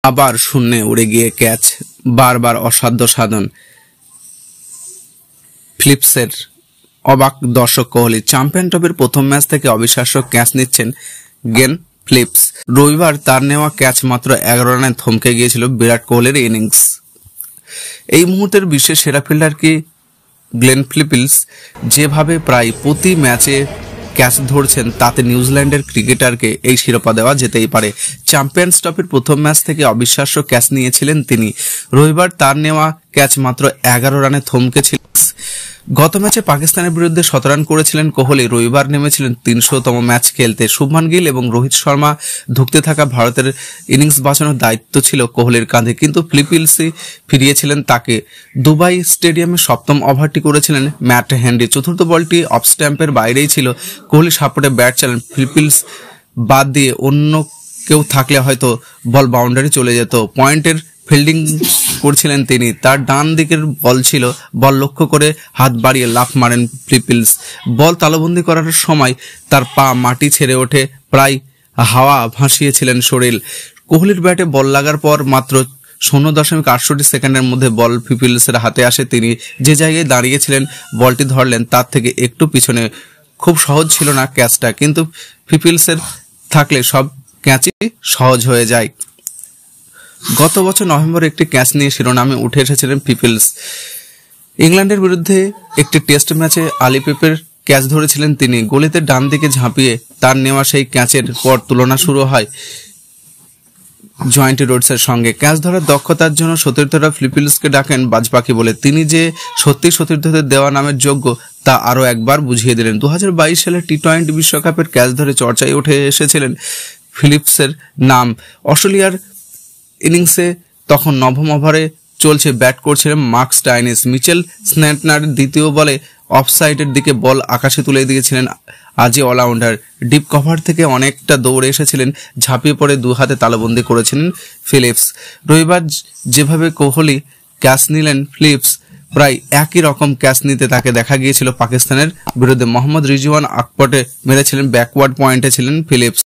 আবার শূন্যে উড়ে গিয়ে ক্যাচ, বারবার অসাধ্য সাধন ফিলিপসের। অবাক দর্শক কোহলি। চ্যাম্পিয়ন ট্রফির প্রথম ম্যাচ থেকে অবিশ্বাস্য ক্যাচ নিচ্ছেন গ্লেন ফিলিপস। রবিবার তার নেওয়া ক্যাচ মাত্র 11 রানে থমকে গিয়েছিল বিরাট কোহলির ইনিংস। এই মুহূর্তের বিশ্বের সেরা ফিল্ডার কি গ্লেন ফিলিপস? যেভাবে প্রায় প্রতি ম্যাচে ক্যাচ ধরছেন তাতে নিউজিল্যান্ডের ক্রিকেটারকে এই শিরোপা দেওয়া যেতেই পারে। চ্যাম্পিয়ন্স ট্রফির প্রথম ম্যাচ থেকে অবিশ্বাস্য ক্যাচ নিয়েছিলেন তিনি। রবিবার তার নেওয়া ক্যাচ মাত্র 11 রানে থমকেছিল। গত ম্যাচে পাকিস্তানের বিরুদ্ধে 17 রান করেছিলেন কোহলি। রবিবার নেমেছিলেন 300তম ম্যাচ খেলতে। শুভমান গিল এবং রোহিত শর্মা ধুঁকতে থাকা ভারতের ইনিংস বাঁচানোর দায়িত্ব ছিল কোহলির কাঁধে, কিন্তু ফিলিপসই ফিরিয়েছিলেন তাকে। দুবাই স্টেডিয়ামে 7ম ওভারটি করেছিলেন ম্যাট হেনরি। চতুর্থ বলটি অফ স্ট্যাম্পের বাইরেই ছিল। কোহলি সাপোর্টে ব্যাট চালান। ফিলিপস বাদ দিয়ে অন্য কেউ থাকলে হয়তো বল বাউন্ডারি চলে যেত। পয়েন্টের ফিল্ডিং করছিলেন তিনি। তার ডান দিকের বল ছিল। বল লক্ষ্য করে হাত বাড়িয়ে লাফ মারেন ফিলিপস। বল তালুবন্দি করার সময় তার পা মাটি ছেড়ে ওঠে, প্রায় হাওয়া ভাসিয়েছিলেন শরীর। কোহলির ব্যাটে বল লাগার পর মাত্র 0.68 সেকেন্ডের মধ্যে বল ফিলিপসের হাতে আসে। তিনি যে জায়গায় দাঁড়িয়েছিলেন বলটি ধরলেন তার থেকে একটু পিছনে। খুব সহজ ছিল না ক্যাচটা, কিন্তু ফিলিপসের থাকলে সব ক্যাচই সহজ হয়ে যায়। গত বছর নভেম্বরে একটি ক্যাচ নিয়ে শিরোনামে উঠে এসেছিলেন ফিলিপস। ইংল্যান্ডের বিরুদ্ধে একটি টেস্ট ম্যাচে আলি পেপের ক্যাচ ধরেছিলেন তিনি। গলিতে ডান দিকে ঝাঁপিয়ে তার নেওয়া সেই ক্যাচের পর তুলনা শুরু হয় জয়েন্টি রোডসের সঙ্গে। ক্যাচ ধরার দক্ষতার জন্য সতীর্থরা ফিলিপসকে ডাকেন বাজপাখি বলে। তিনি যে সত্যি সতীর্থদের দেওয়া নামের যোগ্য তা আরও একবার বুঝিয়ে দিলেন। 2022 সালে টি-20 বিশ্বকাপের ক্যাচ ধরে চর্চায় উঠে এসেছিলেন ফিলিপসের নাম। অস্ট্রেলিয়ার ইনিংসে তখন 9ম ওভারে চলছে, ব্যাট করছিলেন মার্ক স্টাইনিস। মিচেল স্যান্টনারের দ্বিতীয় বলে অফসাইডের দিকে বল আকাশে তুলে দিয়েছিলেন আজি অলরাউন্ডার। ডিপ কভার থেকে অনেকটা দৌড়ে এসেছিলেন, ঝাঁপিয়ে পড়ে 2 হাতে তালুবন্দি করেছিলেন ফিলিপস। রবিবার যেভাবে কোহলি ক্যাচ নিলেন, ফিলিপস প্রায় একই রকম ক্যাচ নিতে তাকে দেখা গিয়েছিল পাকিস্তানের বিরুদ্ধে। মোহাম্মদ রিজওয়ান আকপটে মেরেছিলেন, ব্যাকওয়ার্ড পয়েন্টে ছিলেন ফিলিপস।